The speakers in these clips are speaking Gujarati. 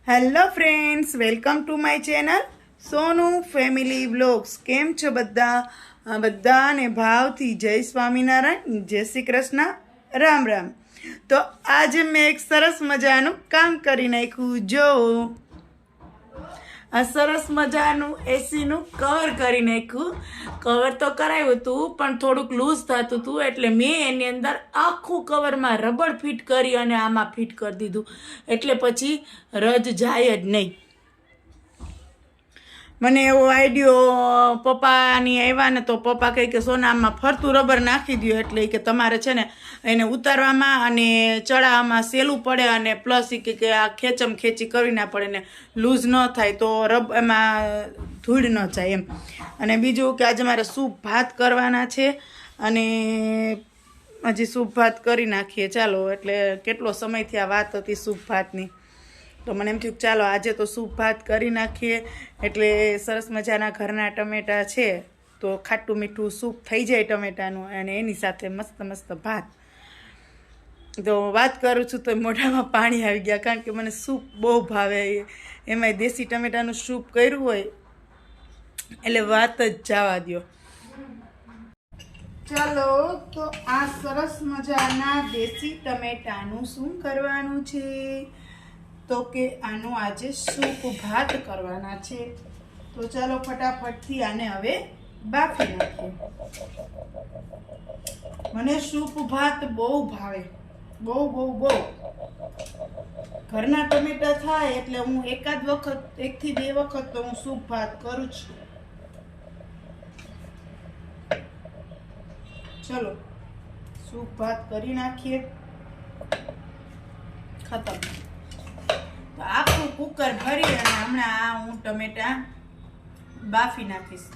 Hello friends, welcome to my channel Sonu family vlogs. કેમ છો બધાને ભાવથી જય સ્વામિનારાયણ, જય શ્રી કૃષ્ણ, રામ રામ. તો આજે મેં એક સરસ મજાનું કામ કરી નાખ્યું. જો આ સરસ મજાનું એસીનું કવર કરી નાખ્યું. કવર તો કરાવ્યું હતું પણ થોડુંક લૂઝ થતું હતું, એટલે મેં એની અંદર આખું કવરમાં રબર ફિટ કરી અને આમાં ફિટ કરી દીધું, એટલે પછી રદ જાય જ નહીં. મને એવો આઈડિયો પપ્પાની આવ્યા ને, તો પપ્પા કહે કે સોનામાં ફરતું રબર નાખી દો, એટલે કે તમારે છે ને એને ઉતારવામાં અને ચડાવવામાં સહેલું પડે, અને પ્લસ એ કે આ ખેંચમ ખેંચી કરવી ના પડે ને લૂઝ ન થાય, તો એમાં ધૂળ ન જાય એમ. અને બીજું કે આજે મારે સૂપ ભાત કરવાના છે, અને હજી સૂપ ભાત કરી નાખીએ ચાલો. એટલે કેટલો સમયથી આ વાત હતી સૂપ ભાતની, તો મને એમ થયું ચાલો આજે તો સૂપ ભાત કરી નાખીએ. એટલે સરસ મજાના ઘરના ટમેટા છે, તો ખાટું મીઠું સૂપ થઈ જાય ટમેટાનું, અને એની સાથે મસ્ત મસ્ત ભાત. તો વાત કરું છું તો મોઢામાં પાણી આવી ગયા, કારણ કે મને સૂપ બહુ ભાવે. એમાંય દેશી ટમેટાનું સૂપ કર્યું હોય એટલે વાત જ જવા દો. ચાલો, તો આ સરસ મજાના દેશી ટમેટાનું શું કરવાનું છે, તો કે આનું આજે સૂપ ભાત કરવાના છે. તો ચાલો ફટાફટથી આને હવે બાફી નાખીએ. મને સૂપ ભાત બહુ ભાવે, બહુ બહુ બહુ. ઘરના ટમેટા થાય એટલે હું એકાદ વખત, 1 થી 2 વખત તો હું સૂપ ભાત કરું છું. ચલો સૂપ ભાત કરી નાખીએ. ખતમ. તો આખું કુકર ભરી અને હમણાં હું ટમેટા બાફી નાખીશ.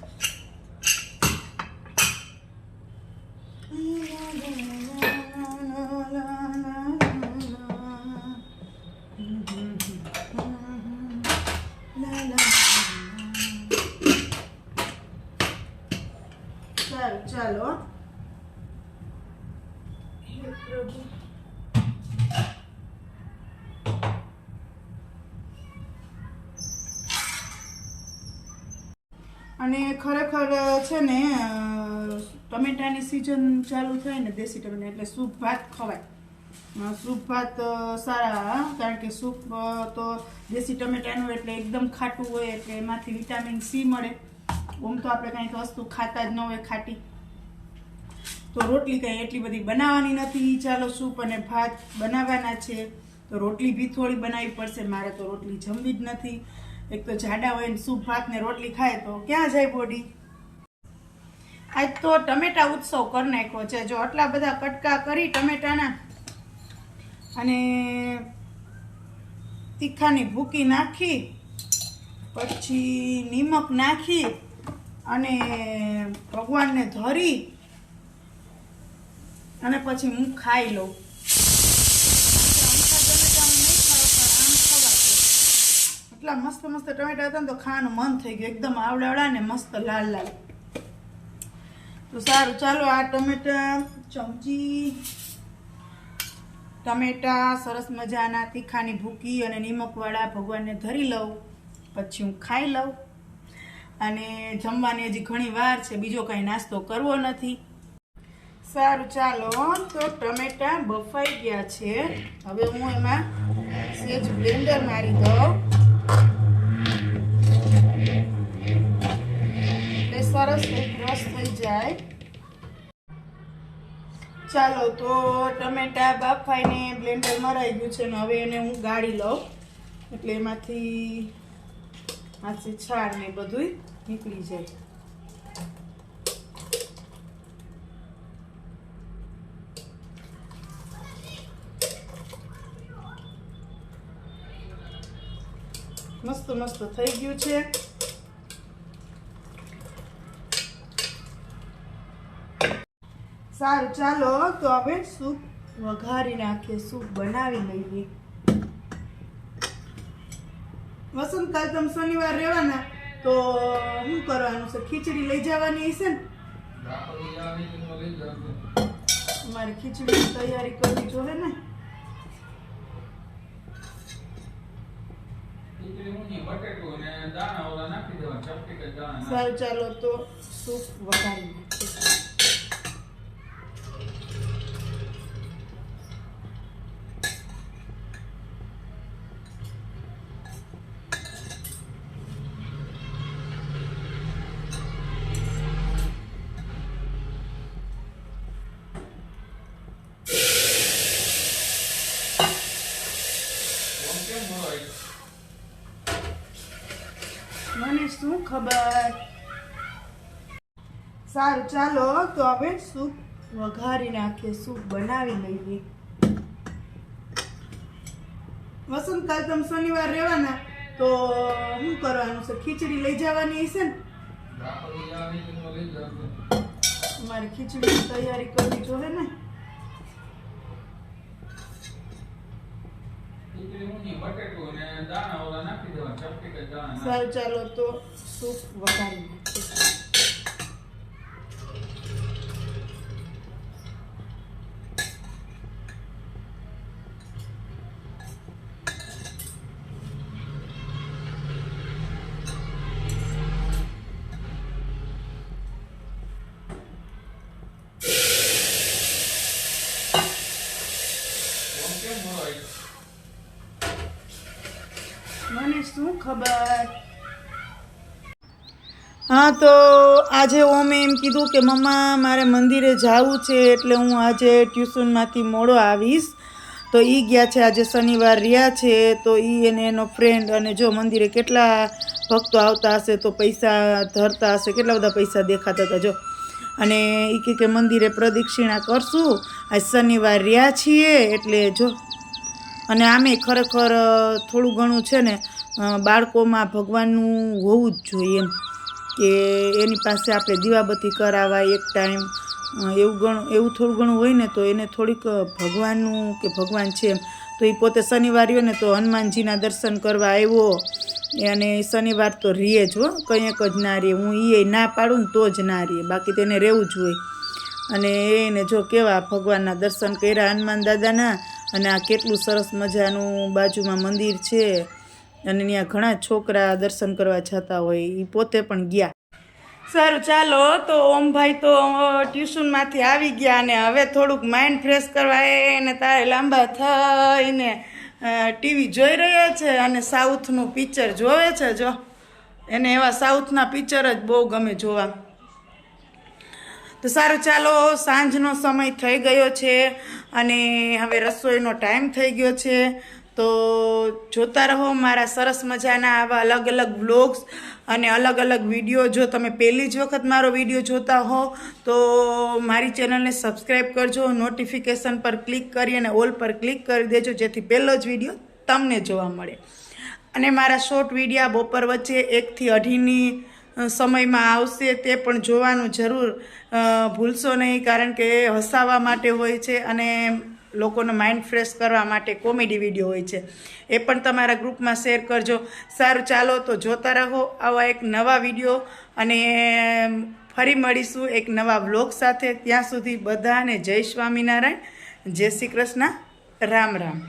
સારું ચાલો. હે પ્રભુ. અને ખરેખર છે ને ટમેટાની સિઝન ચાલુ થાય ને દેશી ટમેટા, એટલે સૂપ ભાત ખવાય. સૂપ ભાત સારા, કારણ કે સૂપ તો દેશી ટમેટાનું એટલે એકદમ ખાટું હોય, એટલે એમાંથી વિટામિન સી મળે. ઓમ તો આપણે કંઈક વસ્તુ ખાતા જ ન હોય ખાટી. તો રોટલી કંઈ એટલી બધી બનાવવાની નથી. ચાલો સૂપ અને ભાત બનાવવાના છે, તો રોટલી બી થોડી બનાવવી પડશે. મારે તો રોટલી જમવી જ નથી. એક તો જાડા હોય ને સૂપ ભાત ને રોટલી ખાય તો ક્યાં જાય બોડી. આજ તો ટમેટા ઉત્સવ કરી નાખ્યો છે. જો આટલા બધા કટકા કરી ટમેટાના, અને તીખાની ભૂકી નાખી, પછી નિમક નાખી, અને ભગવાનને ધરી અને પછી હું ખાઈ લઉં. એટલા મસ્ત મસ્ત ટમેટા હતા ને, તો ખાવાનું મન થઈ ગયું. એકદમ આવડાવડા ને મસ્ત લાલ લાલ. તો સારું ચાલો, આ ટમેટા ચમચી ટમેટા સરસ મજાના તીખાની ભૂકી અને નિમકવાળા ભગવાનને ધરી લઉં, પછી હું ખાઈ લઉં. અને જમવાની હજી ઘણી વાર છે, બીજો કાંઈ નાસ્તો કરવો નથી. સારું ચાલો, તો ટમેટા બફાઈ ગયા છે. હવે હું એમાં સેજ બ્લેન્ડર મારી દઉં, એટલે સરસ એક રસ થઈ જાય. ચાલો, તો ટમેટા બાફાઈને બ્લેન્ડર મરાઈ ગયું છે, ને હવે એને હું ગાળી લઉં, એટલે એમાંથી આછી છાલ ને બધું નીકળી જાય. મસ્ત મસ્ત થઈ ગયું છે. સારું ચાલો, તો હવે સૂપ વઘારી નાખીએ, સૂપ બનાવી લઈએ. વસંત કાલ તમે શનિવાર રહેવાના, તો શું કરવાનું છે? ખીચડી લઈ જવાની હશે ને? મારી ખીચડીની તૈયારી કરવી જોઈએ ને. સારું ચાલો તો સૂપ વઘારી નાખીએ. મને શું ખબર. સારું ચાલો તો હવે સૂપ વઘારી નાખીએ, સૂપ બનાવી લઈએ. વસંત કાલ તમે શનિવાર રહેવાના તો શું કરવાનું છે? ખીચડી લઈ જવાની હશે ને? મારી ખીચડીની તૈયારી કરવી જોઈએ ને. સારું ચાલો તો સૂપ વઘારી નાખીએ. મને શું ખબર. હા તો આજે ઓમે એમ કીધું કે મમ્મા મારે મંદિરે જવું છે એટલે હું આજે ટ્યુશનમાંથી મોડો આવીશ. તો એ ગયા છે, આજે શનિવાર રહ્યા છે તો એ અને એનો ફ્રેન્ડ, અને જો મંદિરે કેટલા ભક્તો આવતા હશે તો પૈસા ધરતા હશે, કેટલા બધા પૈસા દેખાતા હતા જો. અને એ કે મંદિરે પ્રદક્ષિણા કરશું, આજ શનિવાર રહ્યા છીએ એટલે જો. અને આમે ખરેખર થોડું ઘણું છે ને બાળકોમાં ભગવાનનું હોવું જ જોઈએ એમ, કે એની પાસે આપણે દીવાબત્તી કરાવાય એક ટાઈમ, એવું થોડું ઘણું હોય ને તો એને થોડીક ભગવાનનું કે ભગવાન છે એમ. તો એ પોતે શનિવાર રહ્યો ને તો હનુમાનજીના દર્શન કરવા આવ્યો, અને શનિવાર તો રીએ જ હો, કંઈક જ ના રહે. હું એ ના પાડું ને તો જ ના રહે, બાકી તેને રહેવું જ હોય. અને એને જો કેવા ભગવાનના દર્શન કર્યા હનુમાન દાદાના. અને આ કેટલું સરસ મજાનું બાજુમાં મંદિર છે, અને ત્યાં ઘણા છોકરા દર્શન કરવા જતા હોય, એ પોતે પણ ગયા. સારું ચાલો તો ઓમભાઈ તો ટ્યુશનમાંથી આવી ગયા, અને હવે થોડુંક માઇન્ડ ફ્રેશ કરવા એને તારે લાંબા થઈને ટીવી જોઈ રહ્યા છે, અને સાઉથનું પિક્ચર જોવે છે જો. એને એવા સાઉથના પિક્ચર જ બહુ ગમે જોવા. તો સારું ચાલો, સાંજનો સમય થઈ ગયો છે અને હવે રસોઈનો ટાઈમ થઈ ગયો છે. તો જોતા રહો મારા સરસ મજાના આવા અલગ અલગ વ્લોગ્સ અને અલગ અલગ વિડીયો. જો તમે પહેલી જ વખત મારો વિડીયો જોતા હો તો મારી ચેનલને સબસ્ક્રાઈબ કરજો, નોટિફિકેશન પર ક્લિક કરી અને ઓલ પર ક્લિક કરી દેજો, જેથી પહેલો જ વિડીયો તમને જોવા મળે. અને મારા શોર્ટ વિડીયા બપોર વચ્ચે 1 થી 2:30 સમયમાં આવશે, તે પણ જોવાનું જરૂર ભૂલશો નહીં, કારણ કે હસાવવા માટે હોય છે અને લોકોનો માઇન્ડ ફ્રેશ કરવા માટે કોમેડી વિડીયો હોય છે. એ પણ તમારા ગ્રુપમાં શેર કરજો. સારું ચાલો તો જોતા રહો આવા એક નવા વિડીયો, અને ફરી મળીશું એક નવા વ્લોગ સાથે. ત્યાં સુધી બધાને જય સ્વામિનારાયણ, જય શ્રી કૃષ્ણ, રામ રામ.